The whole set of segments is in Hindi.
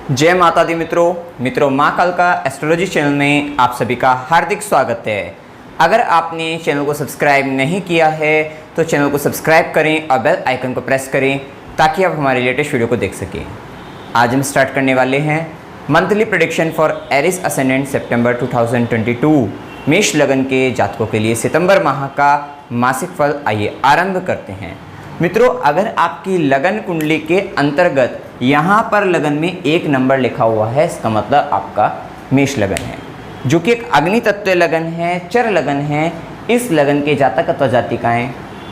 जय माता दी मित्रों माँ कालका एस्ट्रोलॉजी चैनल में आप सभी का हार्दिक स्वागत है। अगर आपने चैनल को सब्सक्राइब नहीं किया है तो चैनल को सब्सक्राइब करें और बेल आइकन को प्रेस करें ताकि आप हमारे लेटेस्ट वीडियो को देख सकें। आज हम स्टार्ट करने वाले हैं monthly prediction for Aries ascendant सितंबर 2022 मेष लगन के जातकों के लिए सितंबर माह का मासिक फल आइए आरंभ करते हैं। मित्रों, अगर आपकी लगन कुंडली के अंतर्गत यहाँ पर लगन में 1 नंबर लिखा हुआ है, इसका मतलब आपका मेष लगन है, जो कि एक अग्नि तत्व लगन है, चर लगन है। इस लगन के जातक अथवा जातिकाएं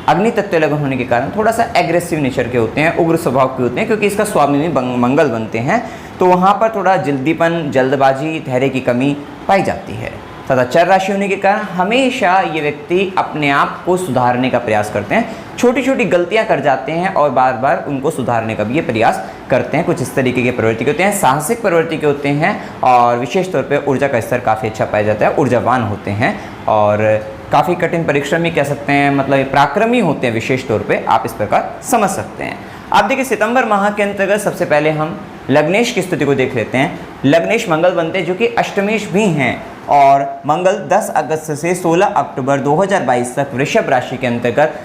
अग्नि तत्व लगन होने के कारण थोड़ा सा एग्रेसिव नेचर के होते हैं, उग्र स्वभाव के होते हैं, क्योंकि इसका स्वामी में मंगल बनते हैं, तो वहाँ पर थोड़ा जल्दीपन, जल्दबाजी, धैर्य की कमी पाई जाती है। तथा चर राशि होने के कारण हमेशा ये व्यक्ति अपने आप को सुधारने का प्रयास करते हैं, छोटी छोटी गलतियां कर जाते हैं और बार बार उनको सुधारने का भी ये प्रयास करते हैं। कुछ इस तरीके के प्रवृत्ति के होते हैं, साहसिक प्रवृत्ति के होते हैं और विशेष तौर पे ऊर्जा का स्तर काफ़ी अच्छा पाया जाता है, ऊर्जावान होते हैं और काफ़ी कठिन परिश्रमी कह सकते हैं, मतलब पराक्रमी होते हैं। विशेष तौर पर आप इस प्रकार समझ सकते हैं। आप देखिए, सितंबर माह के अंतर्गत सबसे पहले हम लग्नेश की स्थिति को देख लेते हैं। लग्नेश मंगल बनते हैं, जो कि अष्टमेश भी हैं, और मंगल 10 अगस्त से 16 अक्टूबर 2022 तक वृषभ राशि के अंतर्गत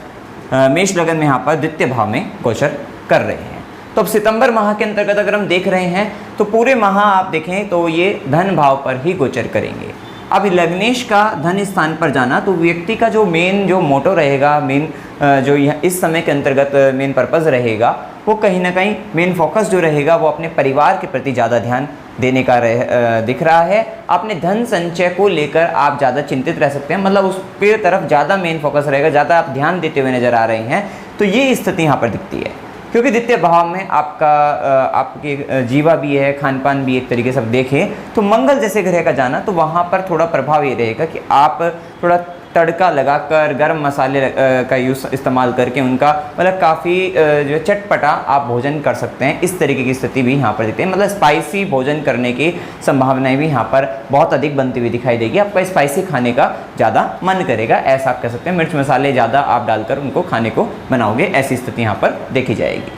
मेष लगन में यहाँ पर द्वितीय भाव में गोचर कर रहे हैं। तो अब सितंबर माह के अंतर्गत अगर हम देख रहे हैं तो पूरे माह आप देखें तो ये धन भाव पर ही गोचर करेंगे। अब लग्नेश का धन स्थान पर जाना तो व्यक्ति का जो मोटो रहेगा, जो इस समय के अंतर्गत मेन पर्पस रहेगा, वो कहीं ना कहीं मेन फोकस जो रहेगा वो अपने परिवार के प्रति ज़्यादा ध्यान देने का दिख रहा है। अपने धन संचय को लेकर आप ज़्यादा चिंतित रह सकते हैं, मतलब उसके तरफ ज़्यादा मेन फोकस रहेगा, ज़्यादा आप ध्यान देते हुए नजर आ रहे हैं। तो ये स्थिति यहाँ पर दिखती है, क्योंकि द्वितीय भाव में आपके जीवा भी है, खान पान भी, एक तरीके से देखें तो मंगल जैसे ग्रह का जाना, तो वहाँ पर थोड़ा प्रभाव ये रहेगा कि आप थोड़ा तड़का लगाकर गर्म मसाले का इस्तेमाल करके उनका मतलब काफ़ी जो चटपटा आप भोजन कर सकते हैं। इस तरीके की स्थिति भी यहाँ पर दिखती है, मतलब स्पाइसी भोजन करने की संभावनाएं भी यहाँ पर बहुत अधिक बनती हुई दिखाई देगी। आपका स्पाइसी खाने का ज़्यादा मन करेगा, ऐसा आप कह सकते हैं। मिर्च मसाले ज़्यादा आप डालकर उनको खाने को बनाओगे, ऐसी स्थिति यहाँ पर देखी जाएगी।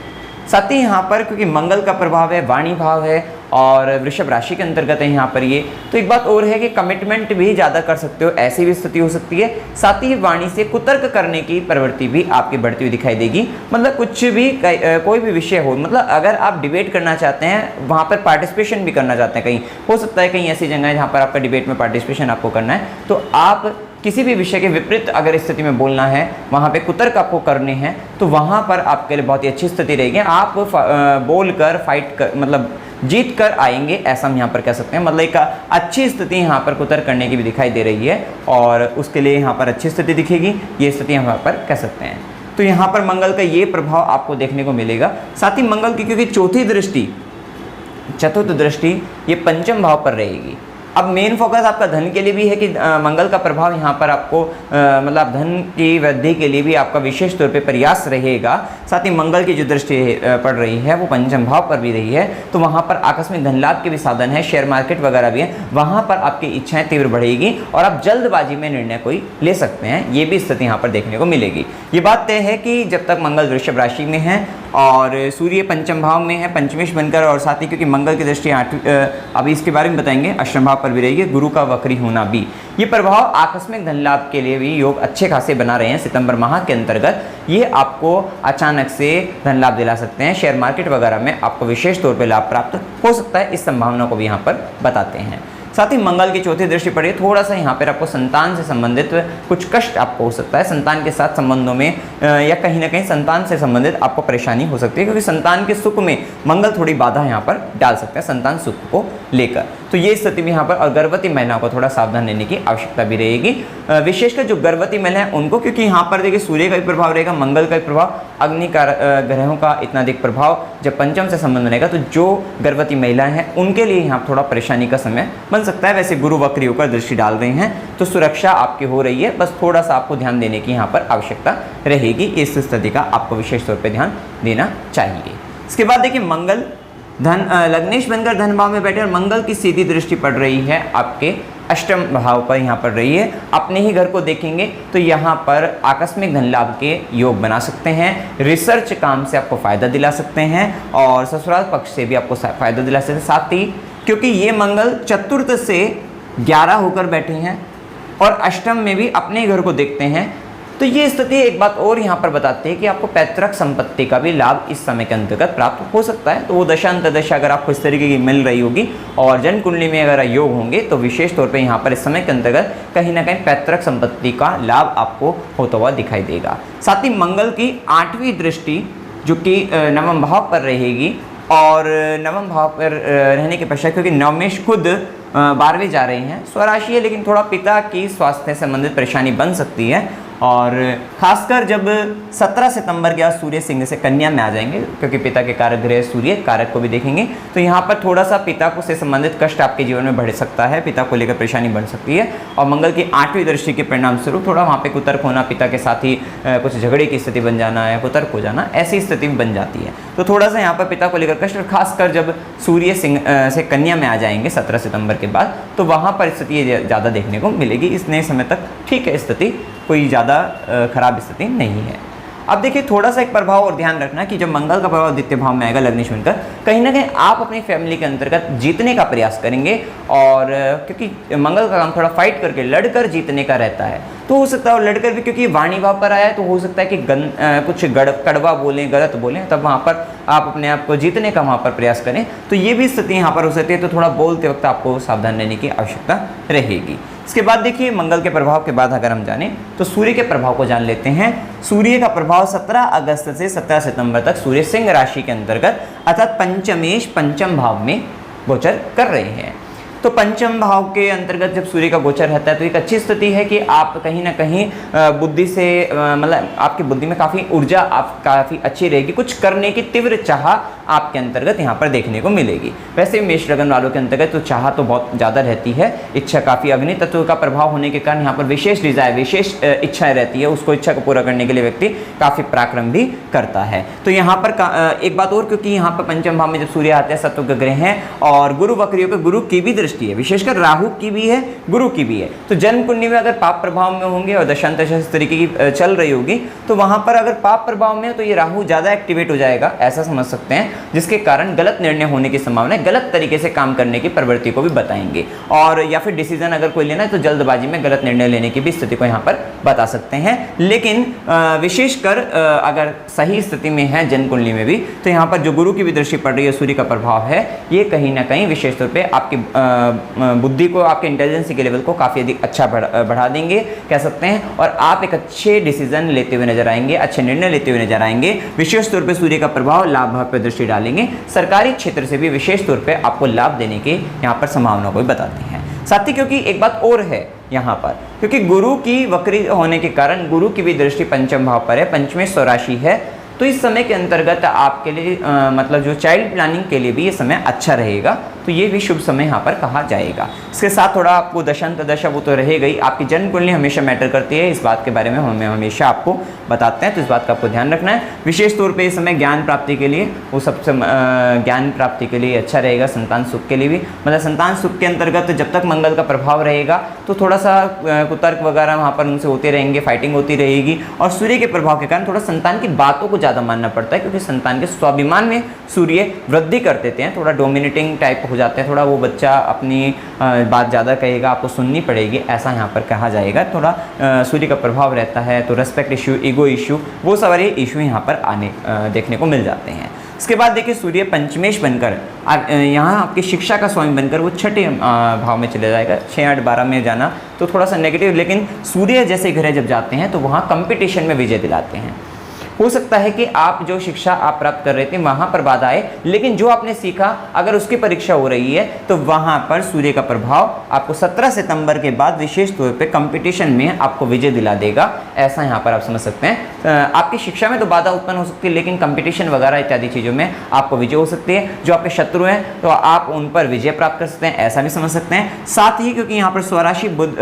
साथ ही यहाँ पर क्योंकि मंगल का प्रभाव है, वाणी भाव है और वृषभ राशि के अंतर्गत है यहाँ पर ये, तो एक बात और है कि कमिटमेंट भी ज़्यादा कर सकते हो, ऐसी भी स्थिति हो सकती है। साथ ही वाणी से कुतर्क करने की प्रवृत्ति भी आपकी बढ़ती हुई दिखाई देगी। मतलब कुछ भी कोई भी विषय हो, मतलब अगर आप डिबेट करना चाहते हैं, वहाँ पर पार्टिसिपेशन भी करना चाहते हैं, कहीं हो सकता है कहीं ऐसी जगह है जहाँ पर आपका डिबेट में पार्टिसिपेशन आपको करना है, तो आप किसी भी विषय के विपरीत अगर स्थिति में बोलना है, वहाँ पे कुतर्क आपको करने हैं, तो वहाँ पर आपके लिए बहुत ही अच्छी स्थिति रहेगी। आप बोलकर फाइट कर, मतलब जीत कर आएंगे, ऐसा हम यहाँ पर कह सकते हैं। मतलब एक अच्छी स्थिति यहाँ पर कुतर्क करने की भी दिखाई दे रही है और उसके लिए यहाँ पर अच्छी स्थिति दिखेगी, ये स्थिति हम यहाँ पर कह सकते हैं। तो यहाँ पर मंगल का ये प्रभाव आपको देखने को मिलेगा। साथ ही मंगल की क्योंकि चौथी दृष्टि, चतुर्थ दृष्टि ये पंचम भाव पर रहेगी। अब मेन फोकस आपका धन के लिए भी है कि मंगल का प्रभाव यहाँ पर आपको मतलब धन की वृद्धि के लिए भी आपका विशेष तौर पे प्रयास रहेगा। साथ ही मंगल की जो दृष्टि पड़ रही है वो पंचम भाव पर भी रही है, तो वहाँ पर आकस्मिक धन लाभ के भी साधन है, शेयर मार्केट वगैरह भी है, वहाँ पर आपकी इच्छाएं तीव्र बढ़ेगी और आप जल्दबाजी में निर्णय कोई ले सकते हैं, ये भी स्थिति यहाँ पर देखने को मिलेगी। ये बात तय है कि जब तक मंगल वृषभ राशि में है और सूर्य पंचम भाव में है, पंचमेश बनकर, और साथ ही क्योंकि मंगल की दृष्टि अभी इसके बारे में बताएंगे, अष्टम भाव पर भी रहेगी, गुरु का वक्री होना भी, ये प्रभाव आकस्मिक धन लाभ के लिए भी योग अच्छे खासे बना रहे हैं। सितंबर माह के अंतर्गत ये आपको अचानक से धन लाभ दिला सकते हैं, शेयर मार्केट वगैरह में आपको विशेष तौर पर लाभ प्राप्त हो सकता है, इस संभावना को भी यहाँ पर बताते हैं। साथ ही मंगल की चौथी दृष्टि पड़े, थोड़ा सा यहाँ पर आपको संतान से संबंधित कुछ कष्ट आपको हो सकता है, संतान के साथ संबंधों में या कहीं ना कहीं संतान से संबंधित आपको परेशानी हो सकती है, क्योंकि संतान के सुख में मंगल थोड़ी बाधा यहाँ पर डाल सकता है संतान सुख को लेकर। तो ये स्थिति भी यहाँ पर, और गर्भवती महिलाओं को थोड़ा सावधान रहने की आवश्यकता भी रहेगी, विशेषकर जो गर्भवती महिलाएं उनको, क्योंकि यहाँ पर देखिए सूर्य का भी प्रभाव रहेगा, मंगल का भी प्रभाव, अग्नि का ग्रहों का इतना अधिक प्रभाव जब पंचम से संबंध बनेगा, तो जो गर्भवती महिलाएं हैं उनके लिए यहाँ थोड़ा परेशानी का समय बन सकता है। वैसे गुरु वक्री होकर दृष्टि डाल रहे हैं तो सुरक्षा आपकी हो रही है, बस थोड़ा सा आपको ध्यान देने की यहाँ पर आवश्यकता रहेगी। इस स्थिति का आपको विशेष तौर पर ध्यान देना चाहिए। इसके बाद देखिए, मंगल लग्नेश बनकर धन भाव में बैठे और मंगल की सीधी दृष्टि पड़ रही है आपके अष्टम भाव पर यहाँ पर रही है, अपने ही घर को देखेंगे तो यहाँ पर आकस्मिक धन लाभ के योग बना सकते हैं, रिसर्च काम से आपको फ़ायदा दिला सकते हैं और ससुराल पक्ष से भी आपको फ़ायदा दिला सकते हैं। साथ ही क्योंकि ये मंगल चतुर्थ से 11 होकर बैठे हैं और अष्टम में भी अपने घर को देखते हैं, तो ये स्थिति एक बात और यहाँ पर बताती है कि आपको पैतृक संपत्ति का भी लाभ इस समय के अंतर्गत प्राप्त हो सकता है। तो वो दशा अंतर्दशा अगर आपको इस तरीके की मिल रही होगी और जन्म कुंडली में अगर योग होंगे तो विशेष तौर पे यहाँ पर इस समय के अंतर्गत कहीं ना कहीं पैतृक संपत्ति का लाभ आपको होता हुआ दिखाई देगा। साथ ही मंगल की 8वीं दृष्टि जो कि नवम भाव पर रहेगी और नवम भाव पर रहने के पश्चात क्योंकि नवमेश खुद 12वें जा रहे हैं, स्वराशि है लेकिन थोड़ा पिता की स्वास्थ्य से संबंधित परेशानी बन सकती है और खासकर जब 17 सितंबर के बाद सूर्य सिंह से कन्या में आ जाएंगे क्योंकि पिता के कारक ग्रह सूर्य कारक को भी देखेंगे तो यहाँ पर थोड़ा सा पिता को से संबंधित कष्ट आपके जीवन में बढ़ सकता है, पिता को लेकर परेशानी बढ़ सकती है और मंगल की 8वीं दृष्टि के परिणाम स्वरूप थोड़ा वहाँ पे कुतर्क होना, पिता के साथ ही कुछ झगड़े की स्थिति बन जाना या कुतर्क हो जाना, ऐसी स्थिति बन जाती है। तो थोड़ा सा यहाँ पर पिता को लेकर कष्ट, खासकर जब सूर्य सिंह से कन्या में आ जाएंगे 17 सितंबर के बाद तो वहाँ पर स्थिति ज़्यादा देखने को मिलेगी। इस नए समय तक ठीक है, स्थिति कोई ज़्यादा खराब स्थिति नहीं है। अब देखिए थोड़ा सा एक प्रभाव और ध्यान रखना कि जब मंगल का प्रभाव द्वितीय भाव में आएगा लग्नेश बनकर, कहीं ना कहीं आप अपनी फैमिली के अंतर्गत जीतने का प्रयास करेंगे और क्योंकि मंगल का काम थोड़ा फाइट करके लड़कर जीतने का रहता है तो हो सकता है और लड़कर भी क्योंकि वाणी भाव पर आया है तो हो सकता है कि कुछ कड़वा बोलें, गलत बोलें, तब वहाँ पर आप अपने आप को जीतने का वहाँ पर प्रयास करें तो ये भी स्थिति यहाँ पर हो सकती है। तो थोड़ा बोलते वक्त आपको सावधान रहने की आवश्यकता रहेगी। इसके बाद देखिए मंगल के प्रभाव के बाद अगर हम जाने तो सूर्य के प्रभाव को जान लेते हैं। सूर्य का प्रभाव 17 अगस्त से 17 सितंबर तक सूर्य सिंह राशि के अंतर्गत अर्थात पंचमेश पंचम भाव में गोचर कर रहे हैं। तो पंचम भाव के अंतर्गत जब सूर्य का गोचर रहता है तो एक अच्छी स्थिति है कि आप कहीं ना कहीं बुद्धि से मतलब आपकी बुद्धि में काफ़ी ऊर्जा आप काफ़ी अच्छी रहेगी, कुछ करने की तीव्र चाह आपके अंतर्गत यहाँ पर देखने को मिलेगी। वैसे मेष लगन वालों के अंतर्गत तो चाह तो बहुत ज़्यादा रहती है, इच्छा काफ़ी अग्नि तत्व का प्रभाव होने के कारण यहाँ पर विशेष डिजायर, विशेष इच्छाएँ रहती है, उसको इच्छा को पूरा करने के लिए व्यक्ति काफ़ी पराक्रम भी करता है। तो यहाँ पर एक बात और, क्योंकि यहाँ पर पंचम भाव में जब सूर्य आते हैं सत्व के ग्रह हैं और गुरु वक्रियों के गुरु की भी दृष्टि है, विशेषकर राहु की भी है, गुरु की भी है। तो जन्म कुंडली में अगर पाप प्रभाव में होंगे और दशांतशा इस तरीके की चल रही होगी तो वहां पर अगर पाप प्रभाव में है तो ये राहु ज्यादा एक्टिवेट हो जाएगा, ऐसा समझ सकते हैं, जिसके कारण गलत निर्णय होने की संभावना है, गलत तरीके से काम करने की प्रवृत्ति को भी बताएंगे और या फिर डिसीजन अगर कोई लेना है तो जल्दबाजी में गलत निर्णय लेने की भी स्थिति को यहाँ पर बता सकते हैं। लेकिन विशेषकर अगर सही स्थिति में है जन्म कुंडली में भी तो यहाँ पर जो गुरु की भी दृष्टि पड़ रही है, सूर्य का प्रभाव है, ये कहीं ना कहीं विशेष तौर पर आपकी बुद्धि को, आपके इंटेलिजेंस के लेवल को काफ़ी अधिक अच्छा बढ़ा देंगे कह सकते हैं और आप एक अच्छे डिसीजन लेते हुए नजर आएंगे, अच्छे निर्णय लेते हुए नजर आएंगे। विशेष तौर पे सूर्य का प्रभाव लाभ भाव पर दृष्टि डालेंगे, सरकारी क्षेत्र से भी विशेष तौर पे आपको लाभ देने के यहाँ पर संभावना को भी बताते हैं। साथ ही क्योंकि एक बात और है यहाँ पर, क्योंकि गुरु की वक्री होने के कारण गुरु की भी दृष्टि पंचम भाव पर है, पंचमेश स्वराशि है, तो इस समय के अंतर्गत आपके लिए मतलब जो चाइल्ड प्लानिंग के लिए भी ये समय अच्छा रहेगा, तो ये भी शुभ समय यहाँ पर कहा जाएगा। इसके साथ थोड़ा आपको दशांत दशा वो तो रहेगा ही, आपकी जन्म कुंडली हमेशा मैटर करती है, इस बात के बारे में हम हमेशा आपको बताते हैं, तो इस बात का आपको ध्यान रखना है। विशेष तौर पे इस समय ज्ञान प्राप्ति के लिए वो सबसे ज्ञान प्राप्ति के लिए अच्छा रहेगा, संतान सुख के लिए भी, मतलब संतान सुख के अंतर्गत जब तक मंगल का प्रभाव रहेगा तो थोड़ा सा कुतर्क वगैरह वहाँ पर उनसे होते रहेंगे, फाइटिंग होती रहेगी और सूर्य के प्रभाव के कारण थोड़ा संतान की बातों को ज़्यादा मानना पड़ता है, क्योंकि संतान के स्वाभिमान में सूर्य वृद्धि कर देते हैं, थोड़ा डोमिनेटिंग टाइप हो जाते हैं, थोड़ा वो बच्चा अपनी बात ज़्यादा कहेगा, आपको सुननी पड़ेगी, ऐसा यहाँ पर कहा जाएगा। थोड़ा सूर्य का प्रभाव रहता है तो रेस्पेक्ट इशू, ईगो इशू, वो सारे इशू यहाँ पर आने देखने को मिल जाते हैं। इसके बाद देखिए सूर्य पंचमेश बनकर यहाँ आपकी शिक्षा का स्वामी बनकर वो छठे भाव में चले जाएगा, 6, 8, 12 में जाना तो थोड़ा सा नेगेटिव, लेकिन सूर्य जैसे ग्रह जब जाते हैं तो वहाँ कंपटीशन में विजय दिलाते हैं। हो सकता है कि आप जो शिक्षा आप प्राप्त कर रहे थे वहाँ पर बाधा आए, लेकिन जो आपने सीखा अगर उसकी परीक्षा हो रही है तो वहाँ पर सूर्य का प्रभाव आपको 17 सितंबर के बाद विशेष तौर पे कंपटीशन में आपको विजय दिला देगा, ऐसा यहाँ पर आप समझ सकते हैं। आपकी शिक्षा में तो बाधा उत्पन्न हो सकती है, लेकिन कंपटीशन वगैरह इत्यादि चीज़ों में आपको विजय हो सकती है। जो आपके शत्रु हैं तो आप उन पर विजय प्राप्त कर सकते हैं, ऐसा भी समझ सकते हैं। साथ ही क्योंकि यहाँ पर स्वराशि बुध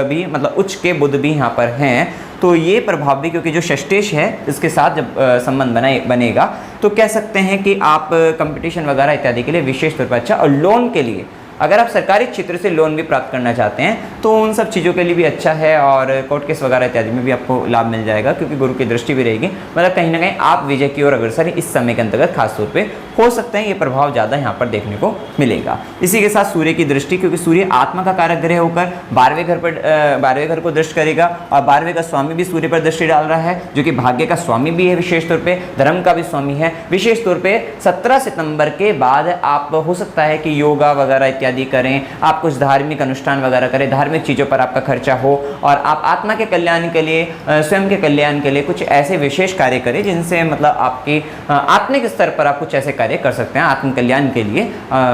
भी मतलब उच्च के बुध भी यहाँ पर हैं, तो ये प्रभाव भी क्योंकि जो षष्टेश है इसके साथ जब संबंध बनेगा तो कह सकते हैं कि आप कंपटीशन वगैरह इत्यादि के लिए विशेष तौर पर अच्छा, और लोन के लिए अगर आप सरकारी क्षेत्र से लोन भी प्राप्त करना चाहते हैं तो उन सब चीज़ों के लिए भी अच्छा है, और कोर्ट केस वगैरह इत्यादि में भी आपको लाभ मिल जाएगा, क्योंकि गुरु की दृष्टि भी रहेगी। मतलब कहीं ना कहीं आप विजय की ओर अग्रसर इस समय के अंतर्गत खासतौर पे हो सकते हैं। ये प्रभाव ज़्यादा यहाँ पर देखने को मिलेगा। इसी के साथ सूर्य की दृष्टि, क्योंकि सूर्य आत्मा का कारक ग्रह होकर 12वें घर को दृष्टि करेगा, और 12वें का स्वामी भी सूर्य पर दृष्टि डाल रहा है, जो कि भाग्य का स्वामी भी है, विशेष तौर पे धर्म का भी स्वामी है। विशेष तौर पे 17 सितंबर के बाद आप हो सकता है कि योगा वगैरह इत्यादि करें, आप कुछ धार्मिक अनुष्ठान वगैरह करें, धार्मिक चीज़ों पर आपका खर्चा हो, और आप आत्मा के कल्याण के लिए, स्वयं के कल्याण के लिए कुछ ऐसे विशेष कार्य करें जिनसे मतलब आपकी आत्मिक स्तर पर आप कुछ ऐसे कार्य कर सकते हैं आत्म कल्याण के लिए।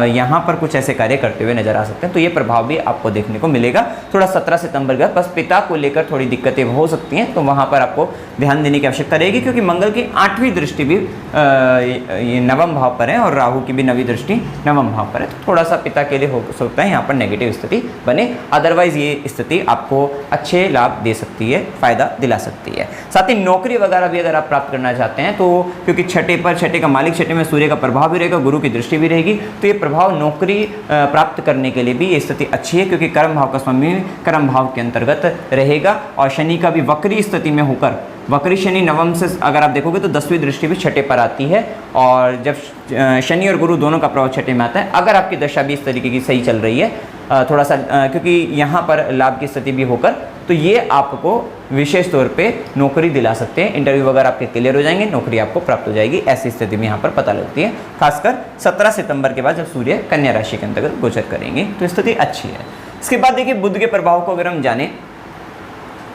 यहाँ पर कुछ ऐसे कार्य करते हुए नजर आ सकते हैं, तो ये प्रभाव भी आपको देखने को मिलेगा। थोड़ा 17 सितंबर का बस पिता को लेकर थोड़ी दिक्कतें हो सकती हैं, तो वहाँ पर आपको ध्यान देने की आवश्यकता रहेगी, क्योंकि मंगल की 8वीं दृष्टि भी ये नवम भाव पर है, और राहु की भी 9वीं दृष्टि नवम भाव पर है, तो थोड़ा सा पिता के लिए हो सकता है यहाँ पर नेगेटिव स्थिति बने। अदरवाइज ये स्थिति आपको अच्छे लाभ दे सकती है, फायदा दिला सकती है। साथ ही नौकरी वगैरह भी अगर आप प्राप्त करना चाहते हैं तो, क्योंकि छठे का मालिक छठे में सूर्य का प्रभाव भी रहेगा, गुरु की दृष्टि भी रहेगी, तो ये प्रभाव नौकरी प्राप्त करने के लिए भी ये स्थिति अच्छी है, क्योंकि कर्म भाव का स्वामी कर्म भाव के अंतर्गत रहेगा, और शनि का भी वक्री स्थिति में होकर, वक्री शनि नवम से अगर आप देखोगे तो 10वीं दृष्टि भी छठे पर आती है, और जब शनि और गुरु दोनों का प्रभाव छठे में आता है, अगर आपकी दशा भी इस तरीके की सही चल रही है थोड़ा सा, क्योंकि यहाँ पर लाभ की स्थिति भी होकर, तो ये आपको विशेष तौर पे नौकरी दिला सकते हैं। इंटरव्यू वगैरह आपके क्लियर हो जाएंगे, नौकरी आपको प्राप्त हो जाएगी, ऐसी स्थिति में यहाँ पर पता लगती है, खासकर 17 सितंबर के बाद जब सूर्य कन्या राशि के अंतर्गत गोचर करेंगे, तो स्थिति अच्छी है। इसके बाद देखिए बुध के प्रभाव को अगर हम जाने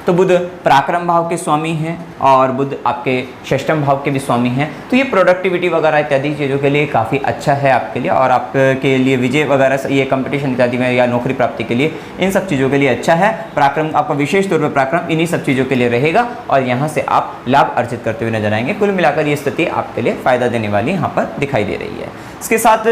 तो बुध पराक्रम भाव के स्वामी हैं, और बुध आपके षष्ठम भाव के भी स्वामी हैं, तो ये प्रोडक्टिविटी वगैरह इत्यादि चीज़ों के लिए काफ़ी अच्छा है आपके लिए, और आपके लिए विजय वगैरह ये कंपटीशन इत्यादि में या नौकरी प्राप्ति के लिए इन सब चीज़ों के लिए अच्छा है। पराक्रम आपका विशेष तौर पर पराक्रम इन्हीं सब चीज़ों के लिए रहेगा, और यहाँ से आप लाभ अर्जित करते हुए नजर आएंगे। कुल मिलाकर ये स्थिति आपके लिए फायदा देने वाली यहाँ पर दिखाई दे रही है। इसके साथ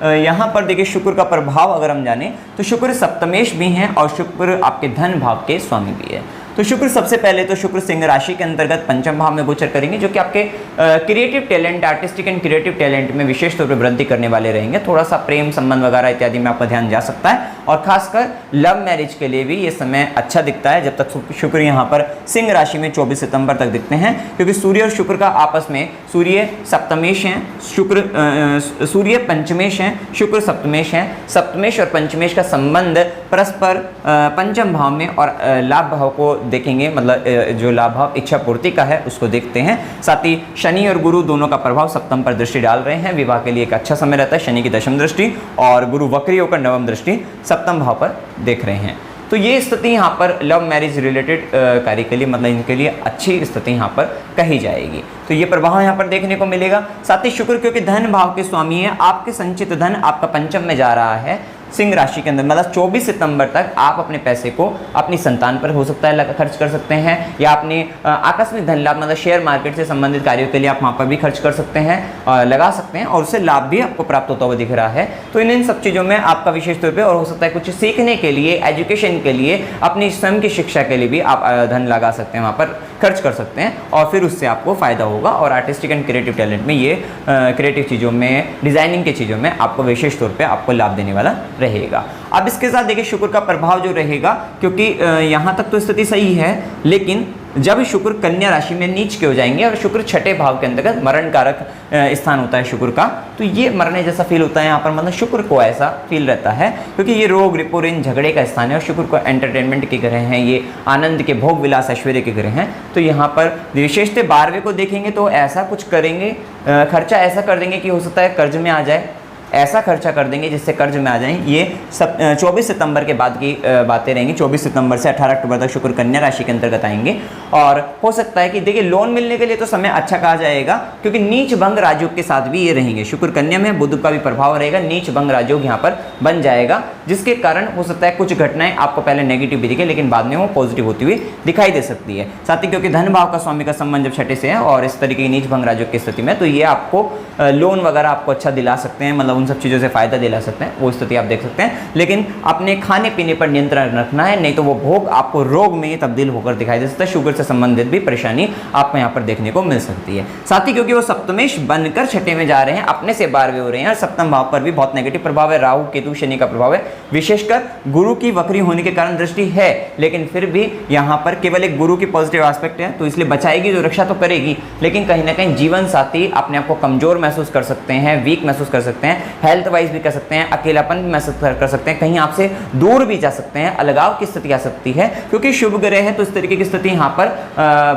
यहाँ पर देखिए शुक्र का प्रभाव अगर हम जाने तो शुक्र सप्तमेश भी हैं, और शुक्र आपके धन भाव के स्वामी भी है। तो शुक्र सबसे पहले तो शुक्र सिंह राशि के अंतर्गत पंचम भाव में गोचर करेंगे, जो कि आपके creative talent, artistic and creative talent में विशेष तौर पर वृद्धि करने वाले रहेंगे। थोड़ा सा प्रेम संबंध वगैरह इत्यादि में आपका ध्यान जा सकता है, और खासकर लव मैरिज के लिए भी ये समय अच्छा दिखता है, जब तक शुक्र यहाँ पर सिंह राशि में 24 सितंबर तक दिखते हैं, क्योंकि सूर्य और शुक्र का आपस में, सूर्य सप्तमेश हैं, सूर्य पंचमेश हैं, शुक्र सप्तमेश हैं। सप्तमेश और पंचमेश का संबंध परस्पर पंचम भाव में, और लाभ भाव को देखेंगे, मतलब जो लाभ भाव इच्छा पूर्ति का है उसको देखते हैं। साथ ही शनि और गुरु दोनों का प्रभाव सप्तम पर दृष्टि डाल रहे हैं, विवाह के लिए एक अच्छा समय रहता है। शनि की दशम दृष्टि और गुरु वक्री होकर नवम दृष्टि सप्तम भाव पर देख रहे हैं, तो ये स्थिति यहाँ पर लव मैरिज रिलेटेड कार्य के लिए, मतलब इनके लिए अच्छी स्थिति यहाँ पर कही जाएगी, तो ये प्रभाव यहाँ पर देखने को मिलेगा। साथ ही शुक्र क्योंकि धन भाव के स्वामी है, आपके संचित धन आपका पंचम में जा रहा है सिंह राशि के अंदर, मतलब 24 सितंबर तक आप अपने पैसे को अपनी संतान पर हो सकता है खर्च कर सकते हैं, या अपने आकस्मिक धन लाभ, मतलब शेयर मार्केट से संबंधित कार्यों के लिए आप वहाँ पर भी खर्च कर सकते हैं, लगा सकते हैं, और उससे लाभ भी आपको प्राप्त होता हुआ दिख रहा है। तो इन सब चीज़ों में आपका विशेष तौर पर, और हो सकता है कुछ सीखने के लिए, एजुकेशन के लिए, अपनी स्वयं की शिक्षा के लिए भी आप धन लगा सकते हैं, वहाँ पर खर्च कर सकते हैं, और फिर उससे आपको फायदा होगा। और आर्टिस्टिक एंड क्रिएटिव टैलेंट में, ये क्रिएटिव चीज़ों में, डिजाइनिंग की चीज़ों में आपको विशेष तौर पे आपको लाभ देने वाला रहेगा। अब इसके साथ देखिए शुक्र का प्रभाव जो रहेगा, क्योंकि यहाँ तक तो स्थिति सही है, लेकिन जब शुक्र कन्या राशि में नीच के हो जाएंगे, और शुक्र छठे भाव के अंतर्गत मरण कारक स्थान होता है शुक्र का, तो ये मरने जैसा फील होता है यहाँ पर, मतलब शुक्र को ऐसा फील रहता है, क्योंकि ये रोग रिपो ऋण झगड़े का स्थान है, और शुक्र को एंटरटेनमेंट के ग्रह हैं, ये आनंद के भोग विलास ऐश्वर्य के ग्रह हैं। तो यहाँ पर विशेषतः 12वें को देखेंगे तो ऐसा कुछ करेंगे, खर्चा ऐसा कर देंगे कि हो सकता है कर्ज में आ जाए, ऐसा खर्चा कर देंगे जिससे कर्ज में आ जाएं। ये सब 24 सितंबर के बाद की बातें रहेंगी। 24 सितंबर से 18 अक्टूबर तक शुक्र कन्या राशि के अंतर्गत आएंगे, और हो सकता है कि देखिए लोन मिलने के लिए तो समय अच्छा कहा जाएगा, क्योंकि नीच भंग राजयोग के साथ भी ये रहेंगे। शुक्र कन्या में बुध का भी प्रभाव रहेगा, नीच भंग राजयोग यहाँ पर बन जाएगा, जिसके कारण हो सकता है कुछ घटनाएं आपको पहले नेगेटिव भी दिखे लेकिन बाद में वो पॉजिटिव होती हुई दिखाई दे सकती है। साथ ही क्योंकि धन भाव का स्वामी का संबंध जब छठे से है और इस तरीके की नीच भंग राजयोग की स्थिति में, तो ये आपको लोन वगैरह आपको अच्छा दिला सकते हैं, मतलब उन सब चीज़ों से फायदा दिला सकते हैं, वो स्थिति आप देख सकते हैं। लेकिन अपने खाने पीने पर नियंत्रण रखना है, नहीं तो वो भोग आपको रोग में तब्दील होकर दिखाई दे सकता है। शुगर से संबंधित भी परेशानी आपको यहाँ पर देखने को मिल सकती है। साथ ही क्योंकि वो सप्तमेश बनकर छठे में जा रहे हैं, अपने से 12वें हो रहे हैं और सप्तम भाव पर भी बहुत नेगेटिव प्रभाव है, राहु केतु शनि का प्रभाव है। विशेषकर गुरु की वक्री होने के कारण दृष्टि है, लेकिन फिर भी यहाँ पर केवल एक गुरु की पॉजिटिव एस्पेक्ट है, तो इसलिए बचाएगी, जो रक्षा तो करेगी, लेकिन कहीं ना कहीं जीवन साथी अपने आप को कमजोर महसूस कर सकते हैं, वीक महसूस कर सकते हैं, हेल्थ वाइज भी कर सकते हैं, अकेलापन भी महसूस कर सकते हैं, कहीं आपसे दूर भी जा सकते हैं, अलगाव की स्थिति आ सकती है। क्योंकि शुभ ग्रह है तो इस तरीके की स्थिति यहाँ पर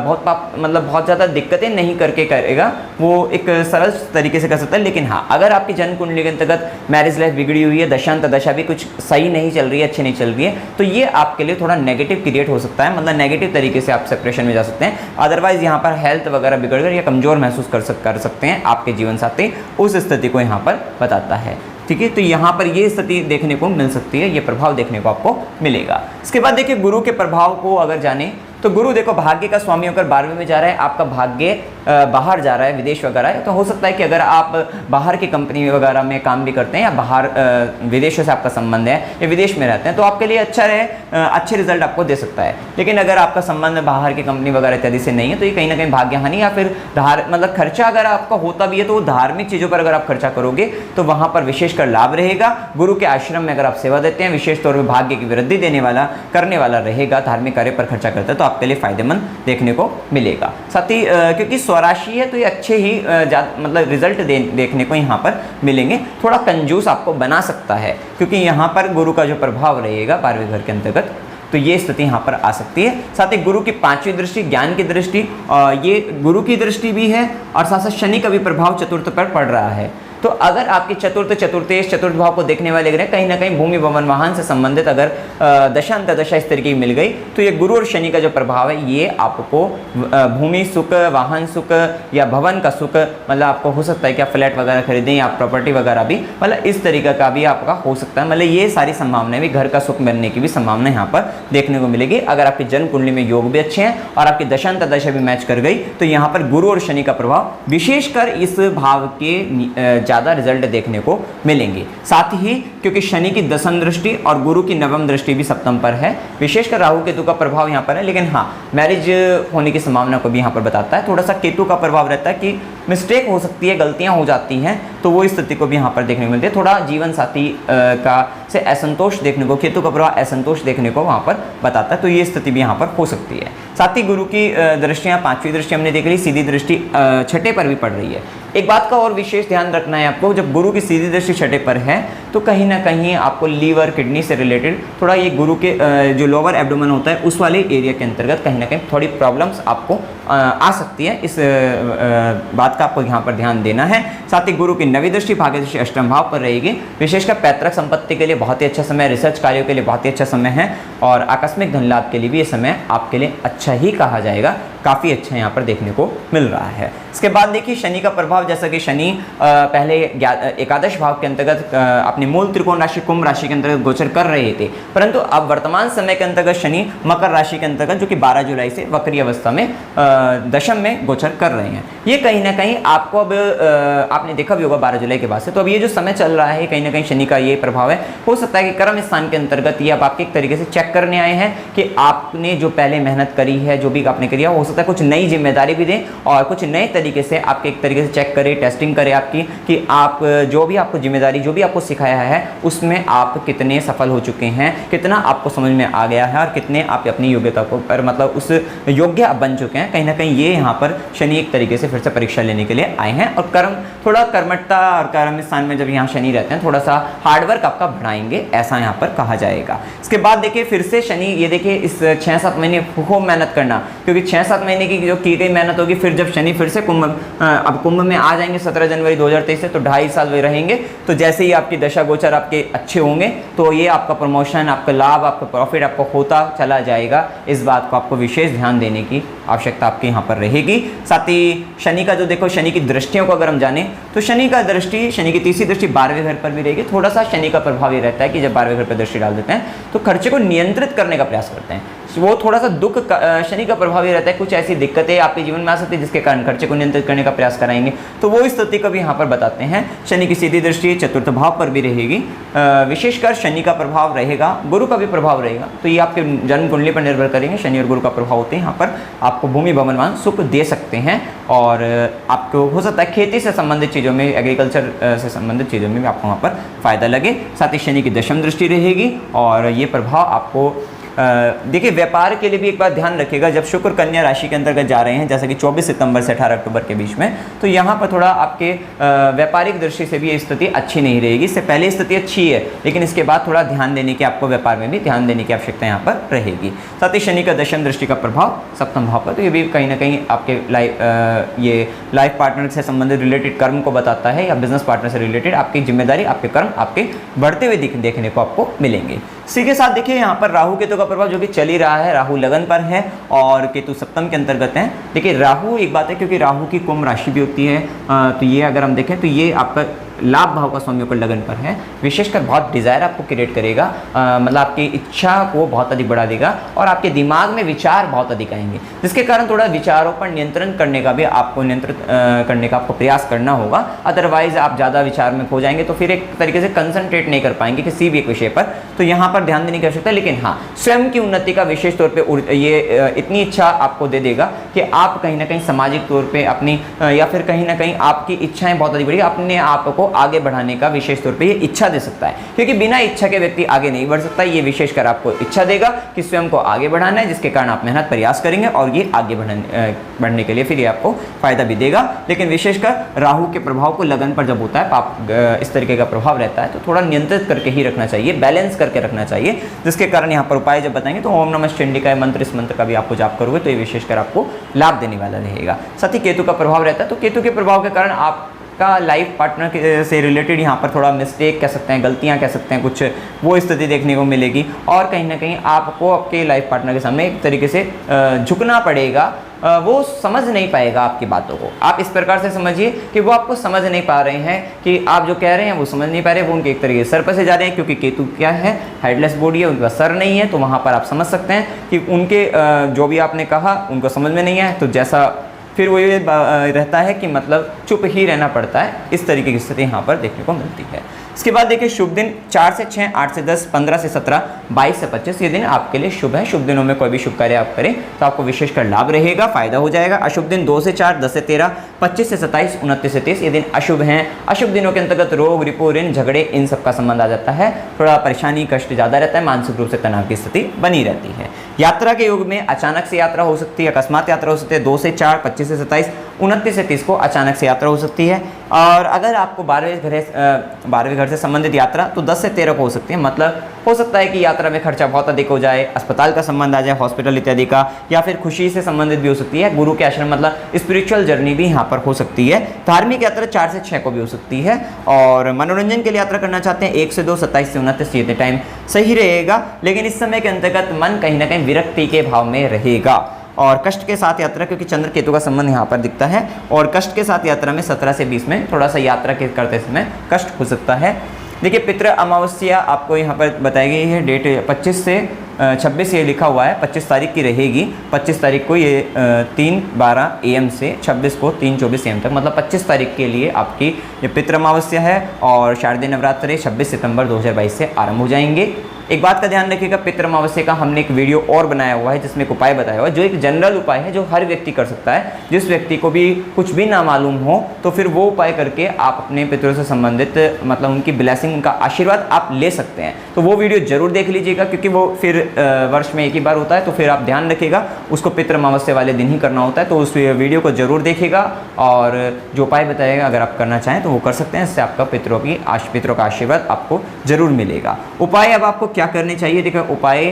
बहुत ज़्यादा दिक्कतें नहीं करके करेगा, वो एक सरल तरीके से कर सकता है। लेकिन हाँ, अगर आपकी जन्म कुंडली के अंतर्गत मैरिज लाइफ बिगड़ी हुई है, दशांत दशा भी कुछ सही नहीं चल रही है, अच्छी नहीं चल रही है, तो ये आपके लिए थोड़ा नेगेटिव क्रिएट हो सकता है, मतलब नेगेटिव तरीके से आप सेपरेशन में जा सकते हैं। अदरवाइज यहाँ पर हेल्थ वगैरह बिगड़ कर या कमजोर महसूस कर सकते हैं आपके जीवन साथी, उस स्थिति को यहाँ पर बताता है। ठीक है, तो यहाँ पर ये स्थिति देखने को मिल सकती है, ये प्रभाव देखने को आपको मिलेगा। इसके बाद देखिए गुरु के प्रभाव को अगर जाने तो गुरु देखो भाग्य का स्वामी होकर 12वें में जा रहा है, आपका भाग्य बाहर जा रहा है, विदेश वगैरह है, तो हो सकता है कि अगर आप बाहर की कंपनी वगैरह में काम भी करते हैं या बाहर विदेशों से आपका संबंध है या विदेश में रहते हैं, तो आपके लिए अच्छा रहे, अच्छे रिजल्ट आपको दे सकता है। लेकिन अगर आपका संबंध बाहर की कंपनी वगैरह इत्यादि से नहीं है, तो ये कहीं ना कहीं भाग्य हानि या फिर मतलब खर्चा अगर आपका होता भी है तो धार्मिक चीज़ों पर अगर आप खर्चा करोगे तो वहाँ पर विशेषकर लाभ रहेगा। गुरु के आश्रम में अगर आप सेवा देते हैं, विशेष तौर पर भाग्य की वृद्धि देने वाला करने वाला रहेगा, धार्मिक कार्य पर खर्चा करता है, तो आपके लिए फायदेमंद देखने को मिलेगा। साथ ही क्योंकि स्वराशि है तो ये अच्छे ही मतलब रिजल्ट देखने को यहाँ पर मिलेंगे। थोड़ा कंजूस आपको बना सकता है क्योंकि यहाँ पर गुरु का जो प्रभाव रहेगा 12वें घर के अंतर्गत, तो ये स्थिति यहाँ पर आ सकती है। साथ ही गुरु की 5वीं दृष्टि, ज्ञान की दृष्टि, ये गुरु की दृष्टि भी है और साथ साथ शनि का भी प्रभाव चतुर्थ पर पड़ रहा है। तो अगर आपके चतुर्थ भाव को देखने वाले ग्रह कहीं ना कहीं भूमि भवन वाहन से संबंधित अगर दशांत दशा इस तरीके की मिल गई, तो ये गुरु और शनि का जो प्रभाव है ये आपको भूमि सुख, वाहन सुख या भवन का सुख, मतलब आपको हो सकता है कि आप फ्लैट वगैरह खरीदें या प्रॉपर्टी वगैरह भी, मतलब इस तरीके का भी आपका हो सकता है। मतलब ये सारी संभावनाएं भी, घर का सुख मिलने की भी संभावना यहाँ पर देखने को मिलेगी। अगर आपकी जन्म कुंडली में योग भी अच्छे हैं और आपकी दशांत दशा भी मैच कर गई, तो यहाँ पर गुरु और शनि का प्रभाव विशेषकर इस भाव के ज़्यादा रिजल्ट देखने को मिलेंगे। साथ ही क्योंकि शनि की 10वीं दृष्टि और गुरु की 9वीं दृष्टि भी सप्तम पर है, विशेषकर राहु केतु का प्रभाव यहाँ पर है। लेकिन हाँ, मैरिज होने की संभावना को भी यहाँ पर बताता है। थोड़ा सा केतु का प्रभाव रहता है कि मिस्टेक हो सकती है, गलतियाँ हो जाती हैं, तो वो स्थिति को भी यहाँ पर देखने को मिलती है। थोड़ा जीवन साथी का से असंतोष देखने को, केतु का प्रभाव असंतोष देखने को वहाँ पर बताता है, तो ये स्थिति भी यहाँ पर हो सकती है। साथ ही गुरु की दृष्टियाँ, 5वीं दृष्टि हमने देख ली, सीधी दृष्टि छठे पर भी पड़ रही है। एक बात का और विशेष ध्यान रखना है आपको, जब गुरु की सीधी दृष्टि छठे पर है तो कहीं ना कहीं आपको लीवर, किडनी से रिलेटेड थोड़ा ये गुरु के जो लोअर एब्डोमेन होता है उस वाले एरिया के अंतर्गत कहीं ना कहीं थोड़ी प्रॉब्लम्स आपको आ सकती है। इस बात का आपको यहाँ पर ध्यान देना है। साथ ही गुरु की 9वीं दृष्टि भाग्य दृष्टि अष्टम भाव पर रहेगी। विशेषकर पैतृक संपत्ति के लिए बहुत ही अच्छा समय, रिसर्च कार्यों के लिए बहुत ही अच्छा समय है और आकस्मिक धन लाभ के लिए भी ये समय आपके लिए अच्छा ही कहा जाएगा, काफ़ी अच्छा यहाँ पर देखने को मिल रहा है। इसके बाद देखिए शनि का प्रभाव, जैसा कि शनि पहले एकादश भाव के अंतर्गत अपने मूल त्रिकोण राशि कुंभ राशि के अंतर्गत गोचर कर रहे थे, परंतु अब वर्तमान समय के अंतर्गत शनि मकर राशि के अंतर्गत जो कि 12 जुलाई से वक्री अवस्था में दशम में गोचर कर रहे हैं। ये कहीं ना कहीं आपको अब आपने देखा भी होगा 12 जुलाई के बाद से, तो अब ये जो समय चल रहा है कहीं ना कहीं शनि का ये प्रभाव है। हो सकता है कि कर्म स्थान के अंतर्गत ये अब आपके एक तरीके से चेक करने आए हैं कि आपने जो पहले मेहनत करी है, जो भी आपने करी है, हो सकता है कुछ नई जिम्मेदारी भी दें और कुछ नए तरीके से आपके एक तरीके से चेक करे, टेस्टिंग करे आपकी कि आप जो भी आपको जिम्मेदारी, जो भी आपको सिखाया है उसमें आप कितने सफल हो चुके हैं, कितना आपको समझ में आ गया है और कितने आप अपनी योग्यता को पर मतलब उस योग्य आप बन चुके हैं। कहीं ना कहीं ये यहाँ पर शनि एक तरीके से फिर से परीक्षा लेने के लिए आए हैं और कर्म थोड़ा कर्मठता और कर्म स्थान में जब यहाँ शनि रहते हैं थोड़ा सा हार्डवर्क आपका बढ़ाएंगे, ऐसा यहाँ पर कहा जाएगा। इसके बाद देखिए फिर से शनि, ये देखिए इस 6-7 महीने खूब मेहनत करना, क्योंकि 6-7 6-7 महीने की जो की गई मेहनत होगी, फिर जब शनि फिर से अब कुंभ में आ जाएंगे 17 जनवरी 2023 से, तो 2.5 साल वे रहेंगे। तो जैसे ही आपकी दशा गोचर आपके अच्छे होंगे तो ये आपका प्रमोशन, आपका लाभ, आपका प्रॉफिट आपको होता चला जाएगा। इस बात को आपको विशेष ध्यान देने की आवश्यकता आपके यहाँ पर रहेगी। साथ ही शनि का जो देखो, शनि की दृष्टियों को अगर हम जाने तो शनि का दृष्टि, शनि की तीसरी दृष्टि 12वें घर पर भी रहेगी। थोड़ा सा शनि का प्रभाव ये रहता है कि जब 12वें घर पर दृष्टि डाल देते हैं तो खर्चे को नियंत्रित करने का प्रयास करते हैं। वो थोड़ा सा दुख शनि का प्रभाव ये रहता है, कुछ ऐसी दिक्कतें आपके जीवन में आ सकती है जिसके कारण खर्चे को नियंत्रित करने का प्रयास कराएंगे। तो वो स्थिति को भी यहाँ पर बताते हैं। शनि की सीधी दृष्टि चतुर्थ भाव पर भी रहेगी, विशेषकर शनि का प्रभाव रहेगा, गुरु का भी प्रभाव रहेगा। तो ये आपके जन्म कुंडली पर निर्भर करेंगे। शनि और गुरु का प्रभाव होते हैं यहाँ पर आपको भूमि भवन वाहन सुख दे सकते हैं। और आपको हो सकता है खेती से संबंधित चीज़ों में, एग्रीकल्चर से संबंधित चीज़ों में भी आपको वहाँ पर फायदा लगे। साथ ही शनि की दशम दृष्टि रहेगी और ये प्रभाव आपको देखिए व्यापार के लिए भी एक बात ध्यान रखिएगा। जब शुक्र कन्या राशि के अंतर्गत जा रहे हैं, जैसे कि 24 सितंबर से 18 अक्टूबर के बीच में, तो यहाँ पर थोड़ा आपके व्यापारिक दृष्टि से भी ये स्थिति अच्छी नहीं रहेगी। इससे पहले स्थिति अच्छी है, लेकिन इसके बाद थोड़ा ध्यान देने की, आपको व्यापार में भी ध्यान देने की आवश्यकता यहाँ पर रहेगी। साथ ही शनि का दशम दृष्टि का प्रभाव सप्तम भाव पर, तो ये भी कहीं ना कहीं आपके लाइफ पार्टनर से संबंधित रिलेटेड कर्म को बताता है, या बिजनेस पार्टनर से रिलेटेड आपकी जिम्मेदारी, आपके कर्म आपके बढ़ते हुए देखने को आपको मिलेंगे। इसी के साथ देखिए यहाँ पर राहु केतु का प्रभाव जो कि चल ही रहा है। राहु लगन पर है और केतु सप्तम के अंतर्गत है। देखिए राहु एक बात है, क्योंकि राहु की कुंभ राशि भी होती है, तो ये अगर हम देखें तो ये आपका लाभ भाव का स्वामी होकर लगन पर है। विशेषकर बहुत डिज़ायर आपको क्रिएट करेगा, मतलब आपकी इच्छा को बहुत अधिक बढ़ा देगा और आपके दिमाग में विचार बहुत अधिक आएंगे, जिसके कारण थोड़ा विचारों पर नियंत्रण करने का भी आपको करने का आपको प्रयास करना होगा। अदरवाइज आप ज़्यादा विचार में खो जाएंगे तो फिर एक तरीके से कंसंट्रेट नहीं कर पाएंगे किसी भी एक विषय पर। तो यहाँ पर ध्यान देने की आवश्यकता है। लेकिन हाँ, स्वयं की उन्नति का विशेष तौर पर ये इतनी इच्छा आपको दे देगा कि आप कहीं ना कहीं सामाजिक तौर पर अपनी, या फिर कहीं ना कहीं आपकी इच्छाएँ बहुत अधिक बढ़ेगी, अपने आप को आगे बढ़ाने का विशेष तौर पे ये इच्छा दे सकता है। क्योंकि बिना इच्छा के व्यक्ति आगे नहीं बढ़ सकता। ये विशेषकर आपको इच्छा देगा कि स्वयं को आगे बढ़ाना है, जिसके कारण आप मेहनत प्रयास करेंगे और ये आगे बढ़ने के लिए फिर ये आपको फायदा भी देगा। लेकिन विशेषकर राहु के प्रभाव को लगन पर जब होता है, आप इस तरीके का प्रभाव रहता है, तो थोड़ा नियंत्रित करके ही रखना चाहिए, बैलेंस करके रखना चाहिए। जिसके कारण यहाँ पर उपाय जब बताएंगे तो ओम नमः चंडिकाय मंत्र, इस मंत्र का भी आपको जाप करोगे तो ये विशेषकर आपको लाभ देने वाला रहेगा। साथ ही केतु का प्रभाव रहता है, तो केतु के प्रभाव के कारण आप का लाइफ पार्टनर से रिलेटेड यहाँ पर थोड़ा मिस्टेक कह सकते हैं, गलतियाँ कह सकते हैं, कुछ वो स्थिति देखने को मिलेगी। और कहीं ना कहीं आपको आपके लाइफ पार्टनर के सामने एक तरीके से झुकना पड़ेगा। वो समझ नहीं पाएगा आपकी बातों को। आप इस प्रकार से समझिए कि वो आपको समझ नहीं पा रहे हैं, कि आप जो कह रहे हैं वो समझ नहीं पा रहे, वो उनके एक तरीके से सर पर से जा रहे हैं। क्योंकि केतु क्या है, हेडलेस बॉडी है, उनके पास सर नहीं है। तो वहाँ पर आप समझ सकते हैं कि उनके जो भी आपने कहा उनको समझ में नहीं आया, तो जैसा फिर वो ये रहता है कि मतलब चुप ही रहना पड़ता है। इस तरीके की स्थिति यहाँ पर देखने को मिलती है। इसके बाद देखिए शुभ दिन 4 से 6, 8 से 10, 15 से 17, 22 से 25 ये दिन आपके लिए शुभ है। शुभ दिनों में कोई भी शुभ कार्य आप करें तो आपको विशेषकर लाभ रहेगा, फायदा हो जाएगा। अशुभ दिन 2 से 4, 10 से 13, 25 से 27, 29 से 30 ये दिन अशुभ हैं। अशुभ दिनों के अंतर्गत रोग, रिपो, ऋण, झगड़े इन सब का संबंध आ जाता है। थोड़ा परेशानी, कष्ट ज़्यादा रहता है, मानसिक रूप से तनाव की स्थिति बनी रहती है। यात्रा के योग में अचानक से यात्रा हो सकती है, अकस्मात यात्रा हो सकती है। 2 से 4, 25 से 27, 29 से 30 को अचानक से यात्रा हो सकती है। और अगर आपको 12वें घर से संबंधित यात्रा तो 10 से 13 को हो सकती है। मतलब हो सकता है कि यात्रा में खर्चा बहुत अधिक हो जाए, अस्पताल का संबंध आ जाए, हॉस्पिटल इत्यादि का, या फिर खुशी से संबंधित भी हो सकती है। गुरु के आश्रम मतलब स्पिरिचुअल जर्नी भी यहाँ पर हो सकती है। धार्मिक यात्रा 4 से 6 को भी हो सकती है। और मनोरंजन के लिए यात्रा करना चाहते हैं 1 से 2, 27 से 29 ये टाइम सही रहेगा। लेकिन इस समय के अंतर्गत मन कहीं ना कहीं विरक्ति के भाव में रहेगा। और कष्ट के साथ यात्रा, क्योंकि चंद्र केतु का संबंध यहाँ पर दिखता है, और कष्ट के साथ यात्रा में 17 से 20 में थोड़ा सा यात्रा के करते समय कष्ट हो सकता है। देखिए पितृ अमावस्या आपको यहाँ पर बताई गई है। डेट 25 से 26 ये लिखा हुआ है, 25 तारीख की रहेगी। 25 तारीख को ये 3:12 AM से 26 को 3:24 AM तक, मतलब 25 तारीख के लिए आपकी ये पितृ अमावस्या है। और शारदीय नवरात्रि 26 सितंबर 2022 से आरंभ हो जाएंगे। एक बात का ध्यान रखिएगा, पितृ अमावस्या का हमने एक वीडियो और बनाया हुआ है जिसमें एक उपाय बताया हुआ है, जो एक जनरल उपाय है जो हर व्यक्ति कर सकता है। जिस व्यक्ति को भी कुछ भी ना मालूम हो तो फिर वो उपाय करके आप अपने पितरों से संबंधित मतलब उनकी ब्लेसिंग, उनका आशीर्वाद आप ले सकते हैं। तो वो वीडियो जरूर देख लीजिएगा, क्योंकि वो फिर वर्ष में एक ही बार होता है। तो फिर आप ध्यान रखिएगा, उसको पितृ अमावस्या वाले दिन ही करना होता है। तो उस वीडियो को जरूर देखिएगा और जो उपाय बताएगा अगर आप करना चाहें तो वो कर सकते हैं। इससे आपका पितरों का आशीर्वाद आपको जरूर मिलेगा। उपाय अब आपको क्या करने चाहिए? देखिए उपाय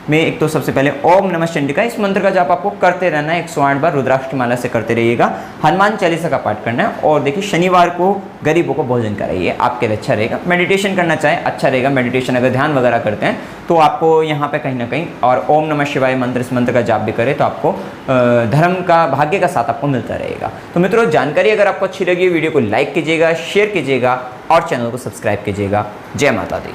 में एक तो सबसे पहले ओम नमः चंडिका, इस मंत्र का जाप आपको करते रहना है 108 बार, रुद्राक्ष की माला से करते रहिएगा। हनुमान चालीसा का पाठ करना है और देखिए शनिवार को गरीबों को भोजन कराइए, आपके लिए अच्छा रहेगा। मेडिटेशन करना चाहे अच्छा रहेगा, मेडिटेशन अगर ध्यान वगैरह करते हैं तो आपको यहाँ पे कहीं ना कहीं, और ओम नमः शिवाय मंत्र, इस मंत्र का जाप भी करें तो आपको धर्म का, भाग्य का साथ आपको मिलता रहेगा। तो मित्रों, जानकारी अगर आपको अच्छी लगी वीडियो को लाइक कीजिएगा, शेयर कीजिएगा और चैनल को सब्सक्राइब कीजिएगा। जय माता दी।